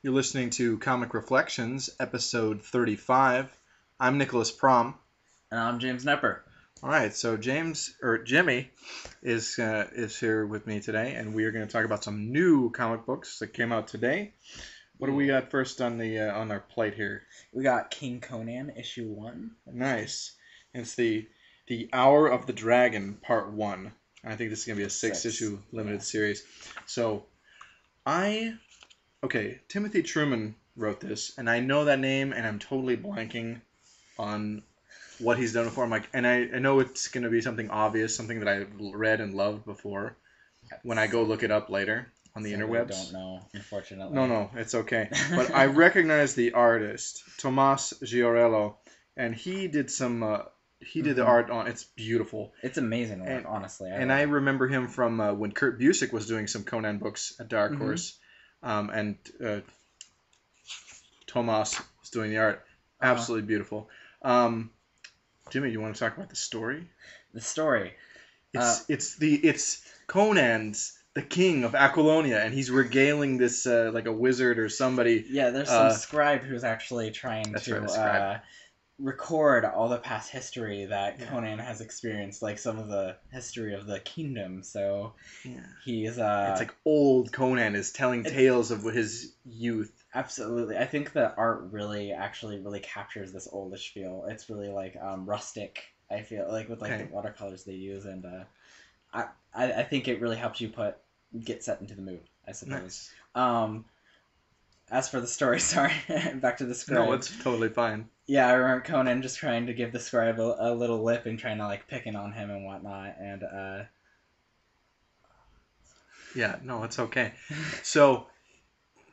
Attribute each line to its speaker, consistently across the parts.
Speaker 1: You're listening to Comic Reflections, episode 35. I'm Nicholas Prom.
Speaker 2: And I'm James Nepper.
Speaker 1: All right, so Jimmy is here with me today, and we are going to talk about some new comic books that came out today. What do we got first on on our plate here?
Speaker 2: We got King Conan issue 1.
Speaker 1: Nice. It's the Hour of the Dragon Part 1. I think this is going to be a 6-issue limited series. So, Timothy Truman wrote this, and I know that name, and I'm totally blanking on what he's done before. I know it's going to be something obvious, something that I read and loved before. When I go look it up later on the interwebs.
Speaker 2: I don't know, unfortunately.
Speaker 1: No, it's okay. But I recognize the artist, Tomas Giorello, and he did some. He did the art on. It's beautiful.
Speaker 2: It's amazing work, honestly.
Speaker 1: I remember him from when Kurt Busiek was doing some Conan books at Dark Horse, and Tomas was doing the art. Absolutely beautiful. Jimmy, you want to talk about the story?
Speaker 2: The story.
Speaker 1: It's Conan's the king of Aquilonia, and he's regaling this like a wizard or somebody.
Speaker 2: Yeah, there's some scribe who's actually trying to record all the past history that Conan has experienced, like some of the history of the kingdom. So he's
Speaker 1: it's like old Conan is telling tales of his youth.
Speaker 2: Absolutely. I think the art really captures this oldish feel. It's really like rustic, I feel like, with like the watercolors they use, and I think it really helps you get set into the mood, I suppose. Nice. As for the story, sorry, back to the scribe.
Speaker 1: No, it's totally fine.
Speaker 2: Yeah, I remember Conan just trying to give the scribe a little lip and trying to like picking on him and whatnot, and
Speaker 1: yeah, no, it's okay. So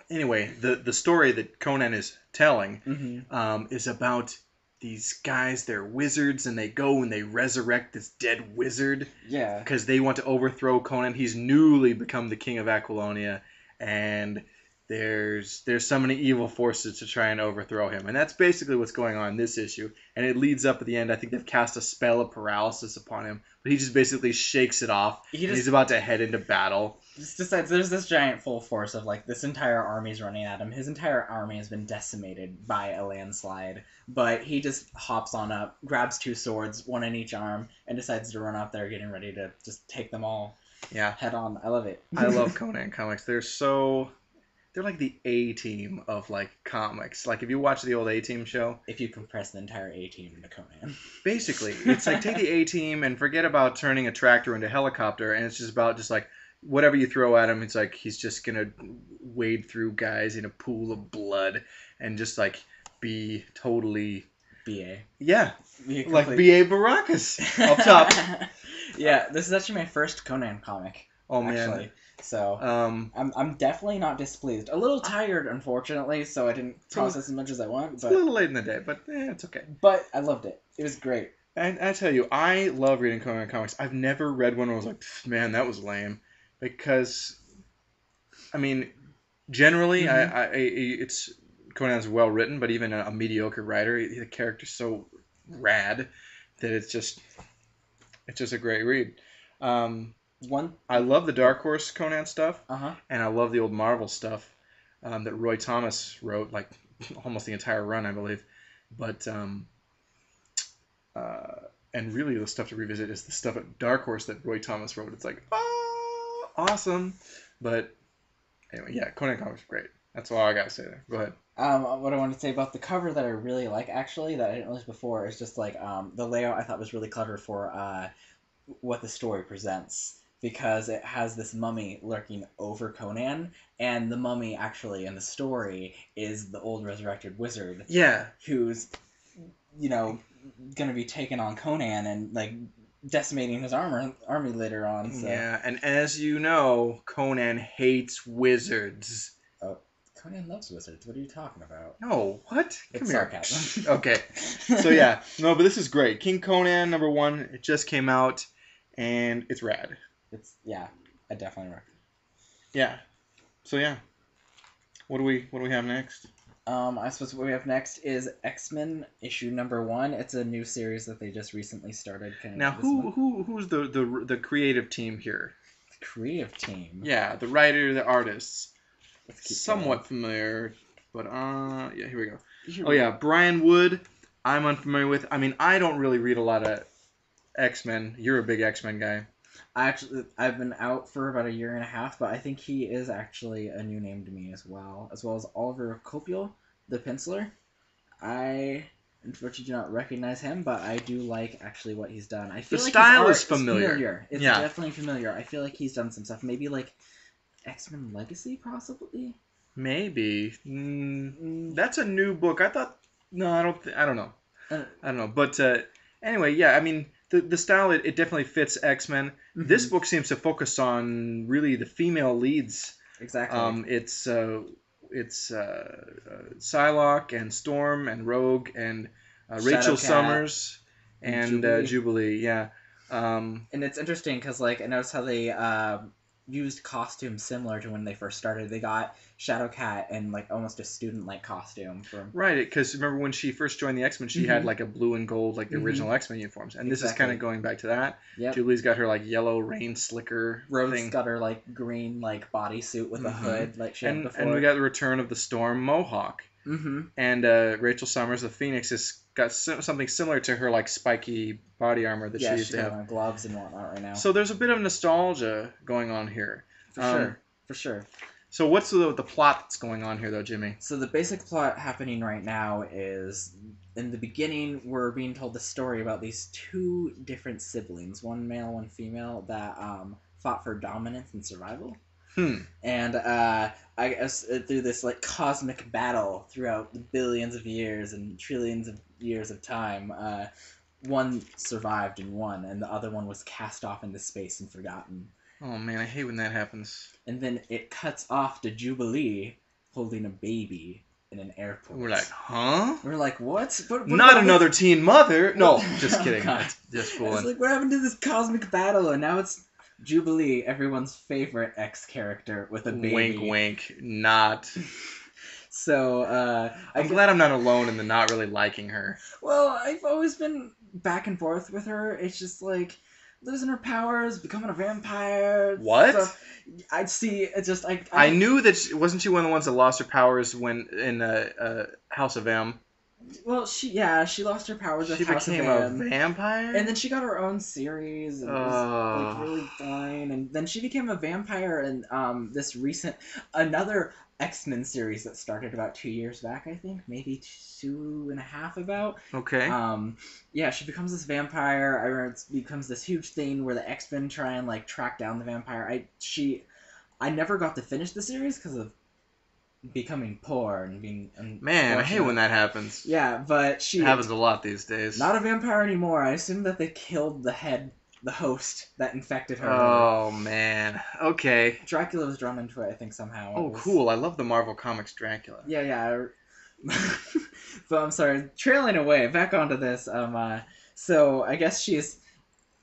Speaker 1: anyway, the story that Conan is telling is about these guys. They're wizards, and they go and they resurrect this dead wizard.
Speaker 2: Yeah.
Speaker 1: Because they want to overthrow Conan. He's newly become the king of Aquilonia, and there's so many evil forces to try and overthrow him. And that's basically what's going on in this issue. And it leads up at the end. I think they've cast a spell of paralysis upon him, but he just basically shakes it off. He's about to head into battle.
Speaker 2: Just decides there's this giant full force of like this entire army's running at him. His entire army has been decimated by a landslide, but he just hops on up, grabs 2 swords, 1 in each arm, and decides to run up there, getting ready to just take them all head on. I love it.
Speaker 1: I love Conan comics. They're like the A-team of like comics. Like if you watch the old A-team show,
Speaker 2: if you compress the entire A-team into Conan,
Speaker 1: basically it's like take the A-team and forget about turning a tractor into a helicopter, and it's just about just like whatever you throw at him, it's like he's just gonna wade through guys in a pool of blood and just like be totally
Speaker 2: BA.
Speaker 1: Yeah, like BA Baracus up top.
Speaker 2: Yeah, this is actually my first Conan comic.
Speaker 1: Oh man.
Speaker 2: Actually. So I'm definitely not displeased. A little tired, unfortunately, so I didn't process as much as I want.
Speaker 1: It's a little late in the day, but it's okay.
Speaker 2: But I loved it. It was great.
Speaker 1: And I tell you, I love reading Conan comics. I've never read one where I was like, man, that was lame. Because, I mean, generally, it's Conan's well written, but even a mediocre writer, the character's so rad that it's just a great read. I love the Dark Horse Conan stuff, and I love the old Marvel stuff that Roy Thomas wrote, like almost the entire run, I believe. But and really the stuff to revisit is the stuff at Dark Horse that Roy Thomas wrote. It's like, awesome. But anyway, yeah, Conan comics are great. That's all I gotta say there. Go ahead.
Speaker 2: What I wanted to say about the cover that I really like, actually, that I didn't notice before, is just like the layout I thought was really clever for what the story presents. Because it has this mummy lurking over Conan, and the mummy actually in the story is the old resurrected wizard.
Speaker 1: Yeah.
Speaker 2: Who's, gonna be taking on Conan and like decimating his army later on. So.
Speaker 1: Yeah, and as you know, Conan hates wizards.
Speaker 2: Oh, Conan loves wizards. What are you talking about?
Speaker 1: No, what?
Speaker 2: It's sarcasm.
Speaker 1: Okay, so yeah, no, but this is great. King Conan #1. It just came out, and it's rad.
Speaker 2: I definitely recommend.
Speaker 1: Yeah, so yeah, what do we have next?
Speaker 2: I suppose what we have next is X-Men issue #1. It's a new series that they just recently started.
Speaker 1: Now, who's the creative team here?
Speaker 2: The creative team?
Speaker 1: Yeah, the writer, the artists.
Speaker 2: Let's keep going.
Speaker 1: somewhat familiar, but yeah, here we go.
Speaker 2: Here
Speaker 1: Oh
Speaker 2: we
Speaker 1: yeah,
Speaker 2: go.
Speaker 1: Brian Wood. I'm unfamiliar with. I mean, I don't really read a lot of X-Men. You're a big X-Men guy.
Speaker 2: I've been out for about a year and a half, but I think he is actually a new name to me as well as Oliver Copiel, the penciler. I unfortunately do not recognize him, but I do like actually what he's done. I
Speaker 1: The
Speaker 2: feel like his
Speaker 1: style is
Speaker 2: art is
Speaker 1: familiar.
Speaker 2: familiar. It's
Speaker 1: Yeah,
Speaker 2: definitely familiar. I feel like he's done some stuff. Maybe like X-Men Legacy, possibly.
Speaker 1: maybe.
Speaker 2: Mm,
Speaker 1: That's a new book. I thought. No, I don't. I don't know.
Speaker 2: uh,
Speaker 1: I don't know. But anyway, yeah. I mean, the style it definitely fits X-Men. This
Speaker 2: mm-hmm.
Speaker 1: book seems to focus on really the female leads.
Speaker 2: Exactly.
Speaker 1: Psylocke and Storm and Rogue and Rachel
Speaker 2: Shadowcat
Speaker 1: Summers
Speaker 2: and
Speaker 1: and
Speaker 2: Jubilee.
Speaker 1: Jubilee. Yeah.
Speaker 2: And it's interesting because, like, I noticed how they used costumes similar to when they first started. They got Shadowcat in, like, almost a student-like costume from...
Speaker 1: Right, because remember when she first joined the X-Men, she had
Speaker 2: Mm-hmm.
Speaker 1: like a blue and gold, like the
Speaker 2: Mm-hmm.
Speaker 1: original X-Men uniforms, and this is
Speaker 2: Exactly.
Speaker 1: kind of going back to that.
Speaker 2: Yep.
Speaker 1: Jubilee's got her like yellow rain slicker
Speaker 2: Rogue's
Speaker 1: thing,
Speaker 2: got her, like, green, like, bodysuit with a hood, like she had before.
Speaker 1: and we got the return of the Storm Mohawk,
Speaker 2: Mm-hmm.
Speaker 1: and Rachel Summers, the Phoenix, has got something similar to her like spiky body armor that she used
Speaker 2: she's
Speaker 1: to
Speaker 2: got
Speaker 1: have.
Speaker 2: on gloves and whatnot right now.
Speaker 1: So there's a bit of nostalgia going on here.
Speaker 2: For sure.
Speaker 1: So what's the plot that's going on here, though, Jimmy?
Speaker 2: So the basic plot happening right now is, in the beginning, we're being told the story about these two different siblings, one male, one female, that fought for dominance and survival. And I guess through this like cosmic battle throughout the billions of years and trillions of years of time, one survived and won, and the other one was cast off into space and forgotten.
Speaker 1: Oh man, I hate when that happens.
Speaker 2: And then it cuts off to Jubilee holding a baby in an airport.
Speaker 1: We're like, huh?
Speaker 2: We're like, what?
Speaker 1: Not another teen mother. No, just kidding.
Speaker 2: God.
Speaker 1: That's just fooling.
Speaker 2: It's like, what happened to this cosmic battle? And now it's Jubilee, everyone's favorite X character with a baby.
Speaker 1: Wink, wink. Not.
Speaker 2: So,
Speaker 1: I'm glad I'm not alone in the not really liking her.
Speaker 2: Well, I've always been back and forth with her. It's just like losing her powers, becoming a vampire.
Speaker 1: What?
Speaker 2: Stuff. I'd see. It's just
Speaker 1: I knew that wasn't she one of the ones that lost her powers when in House of M.
Speaker 2: Well, she lost her powers.
Speaker 1: She became a vampire,
Speaker 2: and then she got her own series and was like really fine. And then she became a vampire in this recent another X-Men series that started about 2 years back, I think, maybe 2.5 about.
Speaker 1: Okay.
Speaker 2: Yeah, she becomes this vampire. I remember it becomes this huge thing where the X-Men try and like track down the vampire. I never got to finish the series because of becoming poor and being
Speaker 1: man, I hate when that happens.
Speaker 2: Yeah, but she
Speaker 1: it happens a lot these days.
Speaker 2: Not a vampire anymore. I assume that they killed the host that infected her.
Speaker 1: Oh man. Okay.
Speaker 2: Dracula was drawn into it, I think, somehow.
Speaker 1: Oh, cool. I love the Marvel Comics Dracula.
Speaker 2: Yeah. But I'm sorry, trailing away. Back onto this. So I guess she's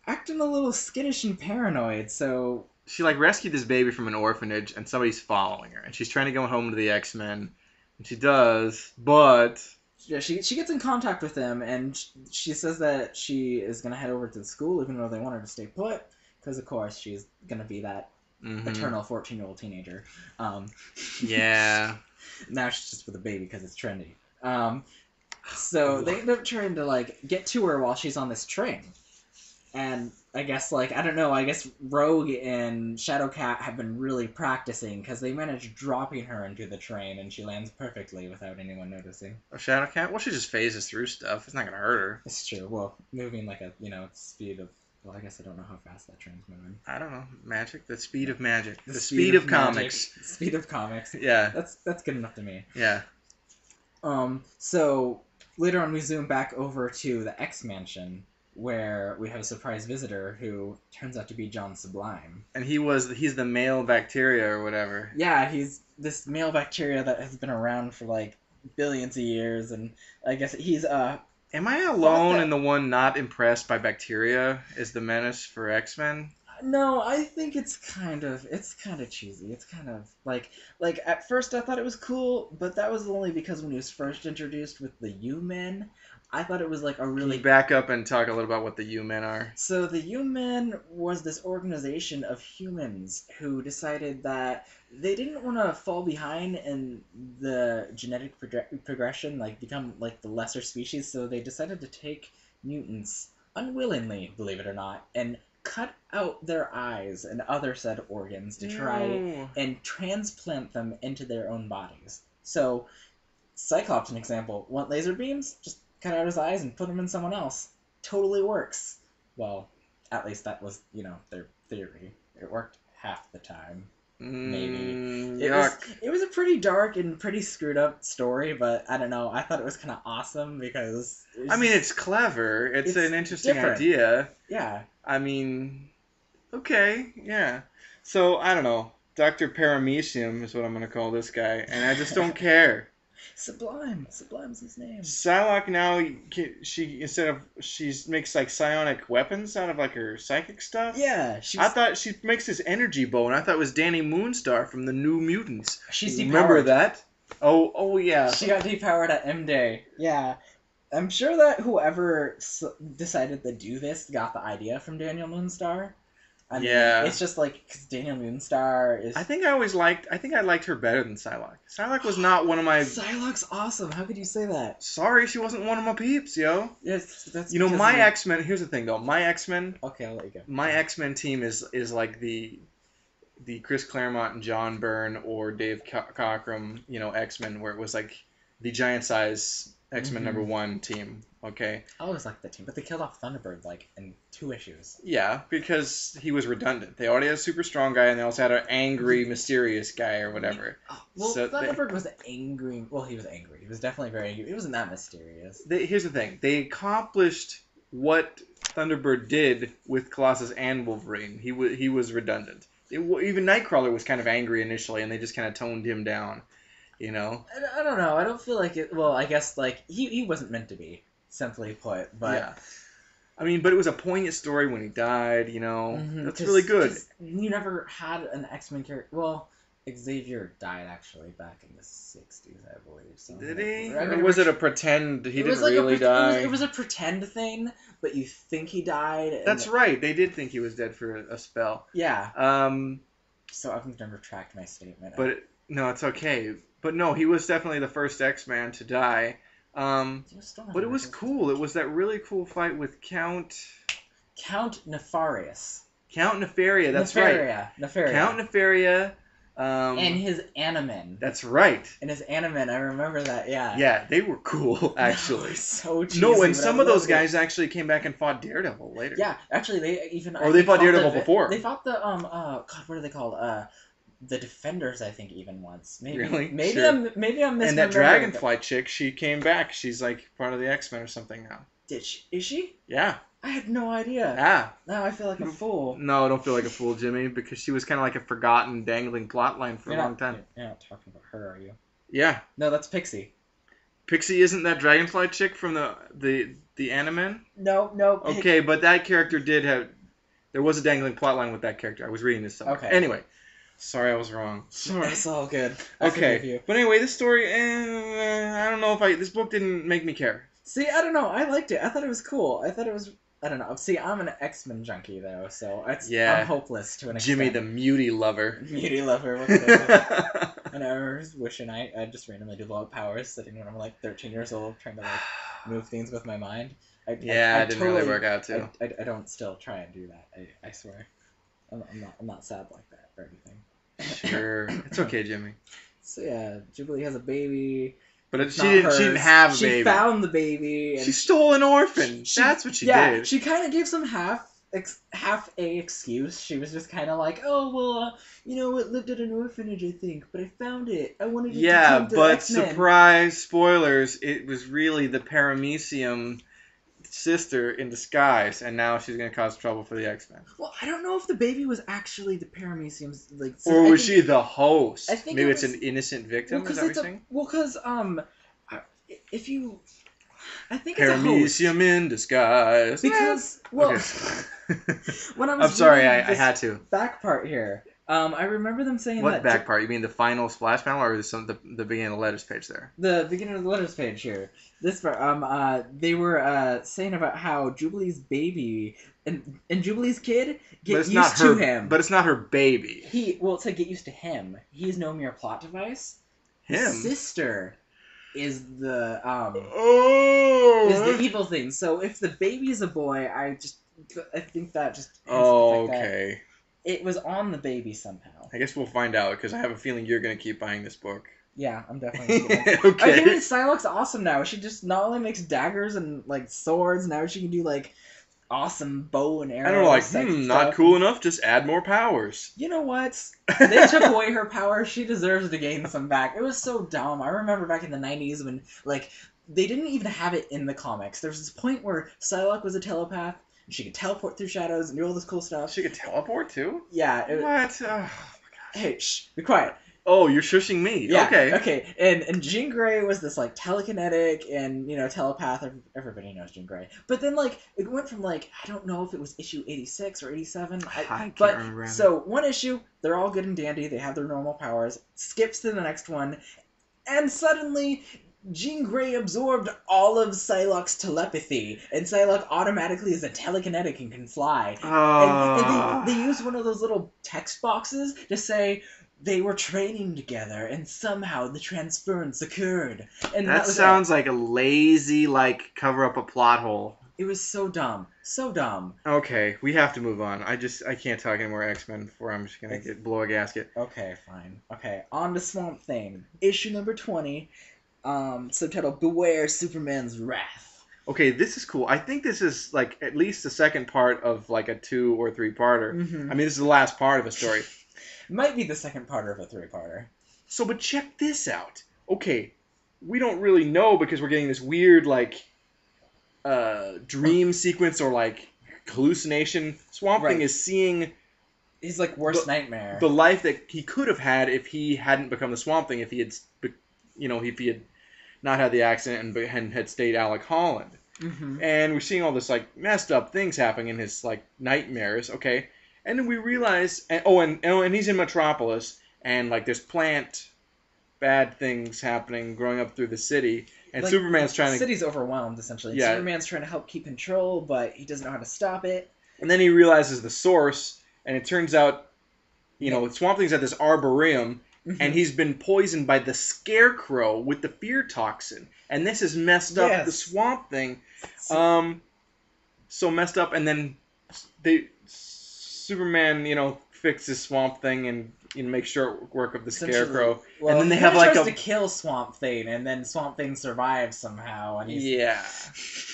Speaker 2: acting a little skittish and paranoid. So
Speaker 1: she like rescued this baby from an orphanage, and somebody's following her, and she's trying to go home to the X-Men, and she does, but
Speaker 2: yeah, she gets in contact with them, and she says that she is gonna head over to the school, even though they want her to stay put, because of course she's gonna be that eternal 14-year-old teenager.
Speaker 1: Yeah.
Speaker 2: Now she's just with a baby because it's trendy. So they end up trying to like get to her while she's on this train. And I guess, like, I don't know, I guess Rogue and Shadowcat have been really practicing because they managed dropping her into the train and she lands perfectly without anyone noticing.
Speaker 1: A Shadowcat? Well, she just phases through stuff. It's not going to hurt her.
Speaker 2: It's true. Well, moving like a, speed of, well, I guess I don't know how fast that train's moving.
Speaker 1: I don't know. Magic? The speed of magic. The speed of comics.
Speaker 2: Speed of comics.
Speaker 1: Yeah.
Speaker 2: That's good enough to me.
Speaker 1: Yeah.
Speaker 2: So, later on we zoom back over to the X-Mansion, where we have a surprise visitor who turns out to be John Sublime.
Speaker 1: And he's the male bacteria or whatever.
Speaker 2: Yeah, he's this male bacteria that has been around for like billions of years, and I guess he's
Speaker 1: Am I alone in the one not impressed by bacteria is the menace for X-Men?
Speaker 2: No, I think it's kind of cheesy. It's kind of like at first I thought it was cool, but that was only because when he was first introduced with the U-Men, I thought it was like a
Speaker 1: Can you
Speaker 2: really.
Speaker 1: back up and talk a little about what the U-Men are?
Speaker 2: So the U-Men was this organization of humans who decided that they didn't want to fall behind in the genetic progression, like become like the lesser species. So they decided to take mutants unwillingly, believe it or not, and cut out their eyes and other said organs to try
Speaker 1: No.
Speaker 2: and transplant them into their own bodies. So Cyclops, an example, want laser beams? Just cut out his eyes and put them in someone else. Totally works. Well, at least that was, their theory. It worked half the time. Maybe. It was a pretty dark and pretty screwed up story, but I don't know. I thought it was kind of awesome because
Speaker 1: I mean, it's clever. It's an interesting
Speaker 2: different.
Speaker 1: idea.
Speaker 2: Yeah.
Speaker 1: I mean, okay, yeah. So I don't know. Dr. Paramecium is what I'm gonna call this guy, and I just don't care.
Speaker 2: Sublime. Sublime's his name.
Speaker 1: Psylocke now, she makes like psionic weapons out of like her psychic stuff.
Speaker 2: Yeah,
Speaker 1: I thought she makes this energy bow, and I thought it was Danny Moonstar from the New Mutants.
Speaker 2: She's depowered.
Speaker 1: Remember that? Oh yeah.
Speaker 2: She got depowered at M Day. Yeah. I'm sure that whoever decided to do this got the idea from Daniel Moonstar. I mean, it's just like because Daniel Moonstar is.
Speaker 1: I think I liked her better than Psylocke. Psylocke was not one of my.
Speaker 2: Psylocke's awesome. How could you say that?
Speaker 1: Sorry, she wasn't one of my peeps, yo.
Speaker 2: Yes, that's.
Speaker 1: My X-Men. Here's the thing, though. My X-Men.
Speaker 2: Okay, I'll let you go.
Speaker 1: My X-Men team is like the Chris Claremont and John Byrne or Dave Cockrum, X-Men, where it was like the giant size X-Men #1 team. Okay.
Speaker 2: I always liked that team, but they killed off Thunderbird like in 2 issues.
Speaker 1: Yeah, because he was redundant. They already had a super strong guy, and they also had an angry, mysterious guy or whatever.
Speaker 2: Well, so Thunderbird was angry. Well, he was angry. He was definitely very angry. He wasn't that mysterious.
Speaker 1: Here's the thing: they accomplished what Thunderbird did with Colossus and Wolverine. He was redundant. Even Nightcrawler was kind of angry initially, and they just kind of toned him down. I
Speaker 2: don't know. I don't feel like it. Well, I guess like he wasn't meant to be. Simply put, but
Speaker 1: yeah. I mean, but it was a poignant story when he died. That's really good.
Speaker 2: You never had an X-Men character. Well, Xavier died actually back in the '60s, I believe. So
Speaker 1: did he? Or was it a pretend? He didn't really die.
Speaker 2: It was a pretend thing, but you think he died.
Speaker 1: That's right. They did think he was dead for a spell.
Speaker 2: Yeah. So I'm going to retract my statement.
Speaker 1: But no, it's okay. But no, he was definitely the first X-Man to die. But it was cool. It was that really cool fight with Count
Speaker 2: Nefarious.
Speaker 1: Count Nefaria, that's right.
Speaker 2: Nefaria.
Speaker 1: Count Nefaria.
Speaker 2: And his Animen.
Speaker 1: That's right.
Speaker 2: And his Animen, I remember that, yeah.
Speaker 1: Yeah, they were cool, actually.
Speaker 2: No, so cheesy.
Speaker 1: No, and some of those guys actually came back and fought Daredevil later.
Speaker 2: Yeah, actually, they even...
Speaker 1: Or they fought Daredevil before.
Speaker 2: They fought the, God, what are they called? The Defenders, I think, even once. Maybe,
Speaker 1: really?
Speaker 2: Maybe
Speaker 1: sure.
Speaker 2: I'm misremembering.
Speaker 1: And that Dragonfly chick, she came back. She's like part of the X-Men or something now.
Speaker 2: Did she? Is she?
Speaker 1: Yeah.
Speaker 2: I had no idea.
Speaker 1: Yeah.
Speaker 2: Now I feel like a fool.
Speaker 1: No, don't feel like a fool, Jimmy, because she was kind of like a forgotten, dangling plotline for a long time.
Speaker 2: You're not talking about her, are you?
Speaker 1: Yeah.
Speaker 2: No, that's Pixie.
Speaker 1: Pixie isn't that Dragonfly chick from the Animen?
Speaker 2: No.
Speaker 1: Okay, but that character did have... There was a dangling plotline with that character. I was reading this somewhere.
Speaker 2: Okay.
Speaker 1: Anyway. Sorry, I was wrong.
Speaker 2: Sorry. It's all good.
Speaker 1: Okay. But anyway, this story, I don't know if this book didn't make me care.
Speaker 2: See, I don't know. I liked it. I thought it was cool. I don't know. See, I'm an X-Men junkie, though, so I'm hopeless to an extent.
Speaker 1: Jimmy the Mutie lover.
Speaker 2: Mutie lover. And I was wishing I just randomly developed powers sitting when I'm like 13 years old trying to like move things with my mind.
Speaker 1: It didn't really work out, too.
Speaker 2: I don't still try and do that. I swear. I'm not sad like that or anything.
Speaker 1: Sure. It's okay, Jimmy.
Speaker 2: So yeah, Jubilee has a baby.
Speaker 1: But she didn't have a baby.
Speaker 2: She found the baby. And
Speaker 1: she stole an orphan. That's what she did.
Speaker 2: Yeah, she kind of gave some half a excuse. She was just kind of like, oh, well, it lived at an orphanage, I think, but I found it. I wanted it to come to X-Men.
Speaker 1: Surprise, spoilers, it was really the Paramecium sister in disguise, and now she's going to cause trouble for the X-Men.
Speaker 2: Well, I don't know if the baby was actually the Paramecium's, like... So
Speaker 1: or was she the host?
Speaker 2: I think
Speaker 1: maybe it's an innocent victim, is that what you're saying?
Speaker 2: Well, because, if you... I think it's a host.
Speaker 1: Paramecium in disguise.
Speaker 2: Because, well,
Speaker 1: Okay.
Speaker 2: when I
Speaker 1: I'm
Speaker 2: was
Speaker 1: sorry,
Speaker 2: reading
Speaker 1: I
Speaker 2: this
Speaker 1: had to.
Speaker 2: back part here, I remember them saying
Speaker 1: What
Speaker 2: that
Speaker 1: back part? You mean the final splash panel, or the beginning of the letters page there?
Speaker 2: the beginning of the letters page here, this part, they were saying about how Jubilee's baby and Jubilee's kid
Speaker 1: But
Speaker 2: get
Speaker 1: it's not
Speaker 2: used to
Speaker 1: her.
Speaker 2: him.
Speaker 1: But it's not her baby.
Speaker 2: Well, to get used to him, he's no mere plot device. His
Speaker 1: Him.
Speaker 2: sister is the
Speaker 1: Oh.
Speaker 2: is the evil thing. So if the baby is a boy, I think that just
Speaker 1: Oh,
Speaker 2: the fact that
Speaker 1: okay.
Speaker 2: it was on the baby somehow.
Speaker 1: I guess we'll find out because I have a feeling you're gonna keep buying this book.
Speaker 2: Yeah, I'm definitely gonna get it.
Speaker 1: Okay.
Speaker 2: I mean, Psylocke's awesome now. She just not only makes daggers and like swords, now she can do like awesome bow and arrow.
Speaker 1: I don't know, like,
Speaker 2: stuff.
Speaker 1: not cool enough. Just add more powers.
Speaker 2: You know what? They took away her power. She deserves to gain some back. It was so dumb. I remember back in the 90s when like they didn't even have it in the comics. There was this point where Psylocke was a telepath. She could teleport through shadows and do all this cool stuff.
Speaker 1: She could teleport too?
Speaker 2: Yeah.
Speaker 1: What?
Speaker 2: Hey, shh, be quiet.
Speaker 1: Oh, you're shushing me.
Speaker 2: Yeah,
Speaker 1: Okay.
Speaker 2: Okay. And Jean Grey was this like telekinetic and telepath. Everybody knows Jean Grey. But then like it went from like I don't know if it was issue 86 or 87.
Speaker 1: I can't
Speaker 2: but
Speaker 1: remember.
Speaker 2: So one issue, they're all good and dandy. They have their normal powers. Skips to the next one, and suddenly Jean Grey absorbed all of Psylocke's telepathy, and Psylocke automatically is a telekinetic and can fly. And they used one of those little text boxes to say they were training together, and somehow the transference occurred. And
Speaker 1: that sounds like a lazy, like, cover up a plot hole.
Speaker 2: It was so dumb. So dumb.
Speaker 1: Okay, we have to move on. I can't talk anymore X-Men before I'm just gonna blow a gasket.
Speaker 2: Okay, fine. Okay, on to Swamp Thing. Issue number 20, subtitled Beware Superman's Wrath.
Speaker 1: Okay, this is cool. I think this is, like, at least the second part of, like, a 2 or 3-parter.
Speaker 2: Mm-hmm.
Speaker 1: I mean, this is the last part of a story.
Speaker 2: Might be the second part of a 3-parter.
Speaker 1: So, but check this out. Okay, we don't really know because we're getting this weird, like, dream sequence or, like, hallucination. Swamp Thing is seeing
Speaker 2: his, like, worst nightmare.
Speaker 1: The life that he could have had if he hadn't become the Swamp Thing, if he had, if he had not had the accident and had stayed Alec Holland.
Speaker 2: Mm-hmm.
Speaker 1: And we're seeing all this, like, messed up things happening in his, like, nightmares, okay? And then we realize, and he's in Metropolis, and, like, there's bad things happening growing up through the city, and like, Superman's trying to...
Speaker 2: The city's overwhelmed, essentially. Yeah. Superman's trying to help keep control, but he doesn't know how to stop it.
Speaker 1: And then he realizes the source, and it turns out, Swamp Thing's at this arboreum, mm-hmm. and he's been poisoned by the Scarecrow with the fear toxin. And this has messed up the Swamp Thing. So messed up, and then Superman, fixes Swamp Thing and make short work of the Scarecrow.
Speaker 2: Well,
Speaker 1: and then they have
Speaker 2: tries to kill Swamp Thing, and then Swamp Thing survives somehow. And
Speaker 1: Yeah.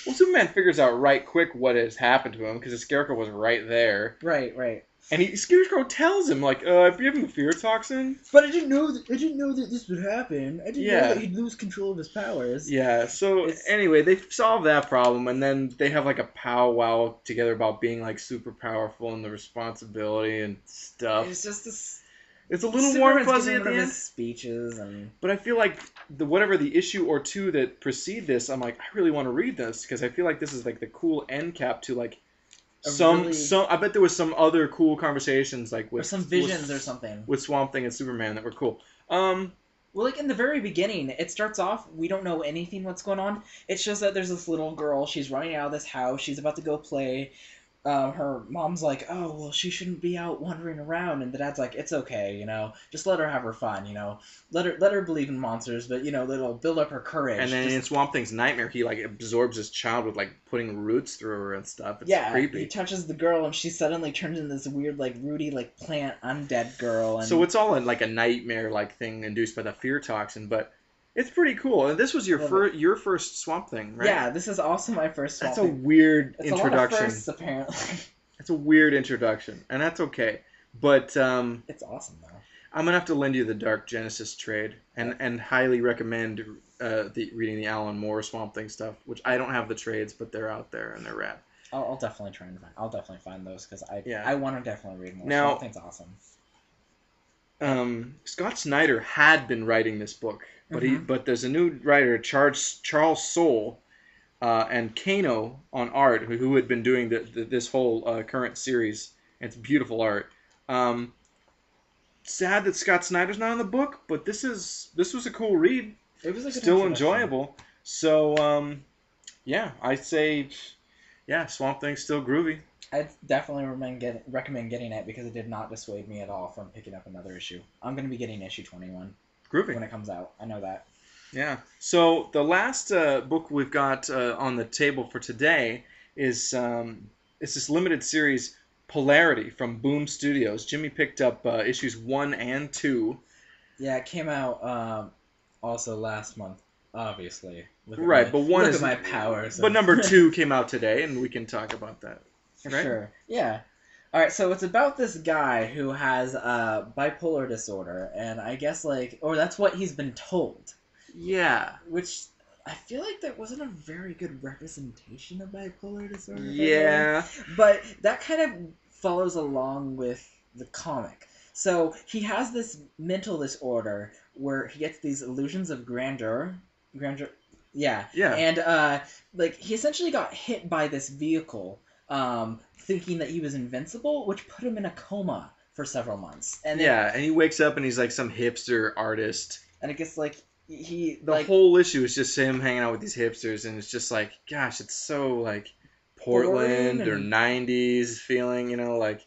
Speaker 1: Well, Superman figures out right quick what has happened to him because the Scarecrow was right there.
Speaker 2: Right.
Speaker 1: And Scarecrow tells him, like, if you have him the fear toxin.
Speaker 2: But I didn't know that this would happen. I didn't know that he'd lose control of his powers.
Speaker 1: Yeah, so anyway, they solve that problem, and then they have, like, a powwow together about being, like, super powerful and the responsibility and stuff.
Speaker 2: It's just this...
Speaker 1: It's a little warm and fuzzy at the end.
Speaker 2: Speeches and...
Speaker 1: But I feel like whatever the issue or two that precede this, I'm like, I really want to read this, because I feel like this is, like, the cool end cap to, like, I bet there was some other cool conversations like with
Speaker 2: some visions or something
Speaker 1: with Swamp Thing and Superman that were cool.
Speaker 2: Well, like in the very beginning, it starts off we don't know anything what's going on. It shows that there's this little girl. She's running out of this house. She's about to go play. Her mom's like, oh, well, she shouldn't be out wandering around, and the dad's like, it's okay, just let her have her fun, let her believe in monsters, but it'll build up her courage.
Speaker 1: And then in Swamp Thing's nightmare, he like absorbs his child with like putting roots through her and stuff. It's creepy.
Speaker 2: He touches the girl, and she suddenly turns into this weird like Rudy like plant undead girl. And...
Speaker 1: So it's all like a nightmare like thing induced by the fear toxin, but. It's pretty cool. And this was your first Swamp Thing, right?
Speaker 2: Yeah, this is also my first Swamp
Speaker 1: Thing.
Speaker 2: That's
Speaker 1: a weird
Speaker 2: it's
Speaker 1: introduction.
Speaker 2: A lot of firsts, apparently.
Speaker 1: It's a weird introduction, and that's okay. But
Speaker 2: it's awesome though.
Speaker 1: I'm gonna have to lend you the Dark Genesis trade, and highly recommend reading the Alan Moore Swamp Thing stuff, which I don't have the trades, but they're out there and they're rad.
Speaker 2: I'll definitely try and find. I'll definitely find those because I want to definitely read more.
Speaker 1: Now,
Speaker 2: Swamp Thing's awesome.
Speaker 1: Scott Snyder had been writing this book, but but there's a new writer, Charles Soule, and Kano on art, who had been doing this whole current series. It's beautiful art. Um, Sad that Scott Snyder's not in the book, but this was a cool read.
Speaker 2: It was a good
Speaker 1: Still
Speaker 2: introduction.
Speaker 1: enjoyable. So yeah, I'd say yeah, Swamp Thing's still groovy.
Speaker 2: I'd definitely recommend getting it because it did not dissuade me at all from picking up another issue. I'm going to be getting issue 21
Speaker 1: Groovy.
Speaker 2: when it comes out. I know that.
Speaker 1: Yeah. So the last book we've got on the table for today is it's this limited series Polarity from Boom Studios. Jimmy picked up issues 1 and 2.
Speaker 2: Yeah, it came out also last month, obviously.
Speaker 1: Right, but one
Speaker 2: look
Speaker 1: is
Speaker 2: at my powers.
Speaker 1: But number 2 came out today, and we can talk about that.
Speaker 2: For
Speaker 1: right?
Speaker 2: sure. Yeah. All right, so it's about this guy who has bipolar disorder, and I guess or that's what he's been told.
Speaker 1: Yeah.
Speaker 2: Which I feel like that wasn't a very good representation of bipolar disorder.
Speaker 1: Yeah.
Speaker 2: But that kind of follows along with the comic. So he has this mental disorder where he gets these illusions of grandeur. Yeah.
Speaker 1: Yeah.
Speaker 2: And he essentially got hit by this vehicle, thinking that he was invincible, which put him in a coma for several months. And
Speaker 1: and he wakes up and he's like some hipster artist.
Speaker 2: And I guess
Speaker 1: the whole issue is just him hanging out with these hipsters, and it's just like, gosh, it's so like Portland or '90s feeling, like.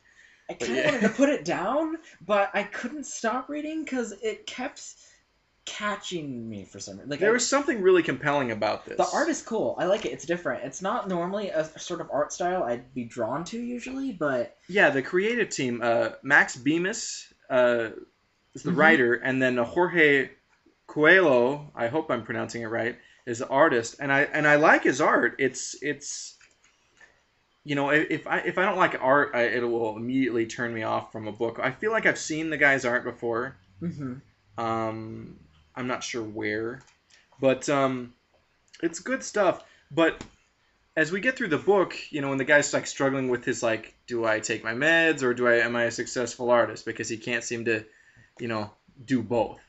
Speaker 2: I kind of wanted to put it down, but I couldn't stop reading because it kept catching me for some reason.
Speaker 1: There was something really compelling about this.
Speaker 2: The art is cool. I like it. It's different. It's not normally a sort of art style I'd be drawn to usually, but
Speaker 1: yeah, the creative team, Max Bemis is the writer, and then Jorge Coelho, I hope I'm pronouncing it right, is the artist, and I like his art. It's if I don't like art, it will immediately turn me off from a book. I feel like I've seen the guy's art before. I'm not sure where, but it's good stuff. But as we get through the book, when the guy's like struggling with his like, do I take my meds or am I a successful artist? Because he can't seem to, do both.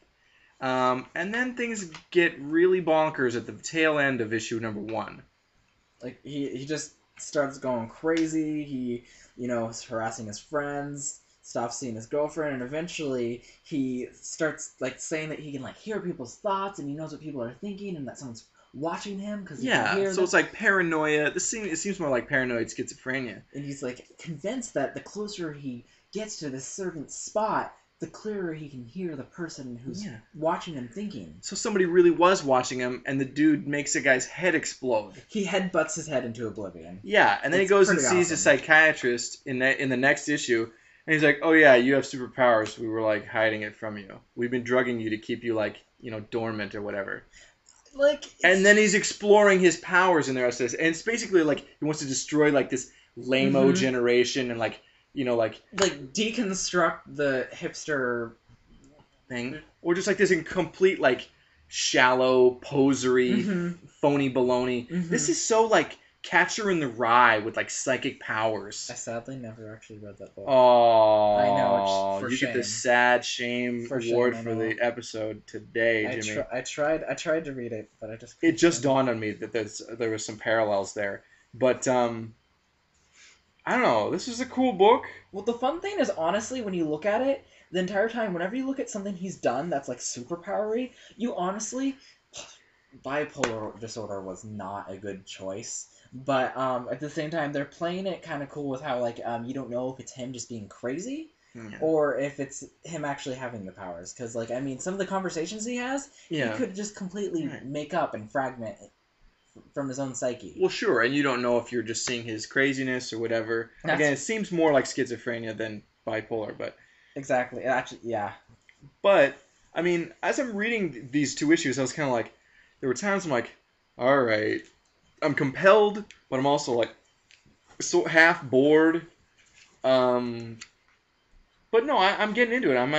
Speaker 1: And then things get really bonkers at the tail end of issue number 1.
Speaker 2: Like he just starts going crazy. He, is harassing his friends, stops seeing his girlfriend, and eventually he starts saying that he can hear people's thoughts and he knows what people are thinking and that someone's watching him because he can hear them.
Speaker 1: It's like paranoia. It seems more like paranoid schizophrenia.
Speaker 2: And he's convinced that the closer he gets to this certain spot, the clearer he can hear the person who's watching him thinking. So
Speaker 1: somebody really was watching him, and the dude makes a guy's head explode.
Speaker 2: He headbutts his head into oblivion.
Speaker 1: Yeah, and then he goes and sees a psychiatrist in the next issue, and he's like, "Oh yeah, you have superpowers. We were hiding it from you. We've been drugging you to keep you dormant or whatever." And then he's exploring his powers in the rest of this, and it's basically he wants to destroy this lame-o generation and
Speaker 2: deconstruct the hipster
Speaker 1: thing, or just this incomplete shallow posery phony baloney. This is so Catcher in the Rye with psychic powers.
Speaker 2: I sadly never actually read that book.
Speaker 1: Oh,
Speaker 2: I know.
Speaker 1: You get the sad shame award for the episode today, Jimmy.
Speaker 2: I tried to read it, but I just.
Speaker 1: It just dawned on me that there was some parallels there, but I don't know. This is a cool book.
Speaker 2: Well, the fun thing is, honestly, when you look at it, the entire time, whenever you look at something he's done that's super powery, you honestly, bipolar disorder was not a good choice. But at the same time, they're playing it kind of cool with how you don't know if it's him just being crazy or if it's him actually having the powers. Because some of the conversations he has, he could just completely make up and fragment it from his own psyche.
Speaker 1: Well, sure, and you don't know if you're just seeing his craziness or whatever. Again, it seems more like schizophrenia than bipolar, but
Speaker 2: exactly, actually, yeah.
Speaker 1: But as I'm reading these 2 issues, I was kind of there were times I'm all right, I'm compelled, but I'm also so half bored. But no, I'm getting into it. I'm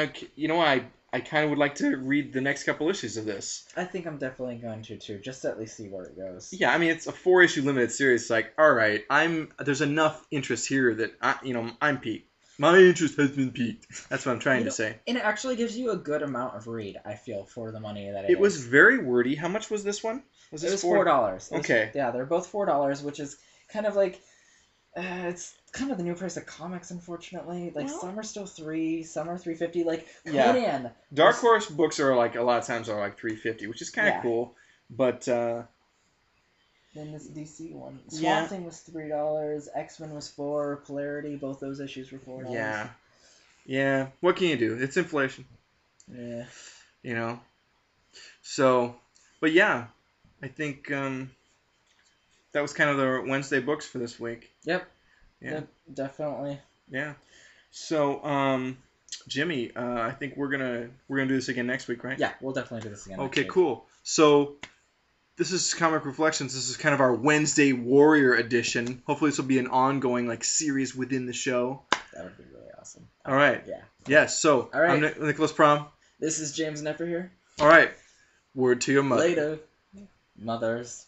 Speaker 1: I kind of would like to read the next couple issues of this.
Speaker 2: I think I'm definitely going to too, just to at least see where it goes.
Speaker 1: Yeah, it's a 4-issue limited series. All right, there's enough interest here that I'm peaked. My interest has been piqued. That's what I'm trying to say.
Speaker 2: And it actually gives you a good amount of read, I feel, for the money that it
Speaker 1: It was
Speaker 2: is.
Speaker 1: very wordy. How much was this one?
Speaker 2: It was $4.
Speaker 1: Okay.
Speaker 2: Yeah, they're both $4, which is kind of like it's kind of the new price of comics, unfortunately. Like
Speaker 1: Well,
Speaker 2: some are still $3, some are $3.50. Like
Speaker 1: yeah.
Speaker 2: Conan.
Speaker 1: Dark Horse books are like a lot of times are like $3.50, which is kind of cool. But
Speaker 2: then this DC one,
Speaker 1: yeah.
Speaker 2: Swamp Thing was $3. X-Men was $4. Polarity, both those issues were $4.
Speaker 1: Yeah. Yeah. What can you do? It's inflation.
Speaker 2: Yeah.
Speaker 1: You know. So, but yeah, I think that was kind of the Wednesday books for this week.
Speaker 2: Yep.
Speaker 1: Yeah.
Speaker 2: Definitely.
Speaker 1: Yeah. So, Jimmy, I think we're gonna do this again next week, right?
Speaker 2: Yeah, we'll definitely do this again.
Speaker 1: Okay, cool. So this is Comic Reflections. This is kind of our Wednesday Warrior edition. Hopefully, this will be an ongoing like series within the show.
Speaker 2: That would be really awesome.
Speaker 1: All right.
Speaker 2: Yeah.
Speaker 1: Yes. So
Speaker 2: all right.
Speaker 1: I'm Nicholas Prom.
Speaker 2: This is James Nepper here.
Speaker 1: All right. Word to your mother.
Speaker 2: Later, mothers.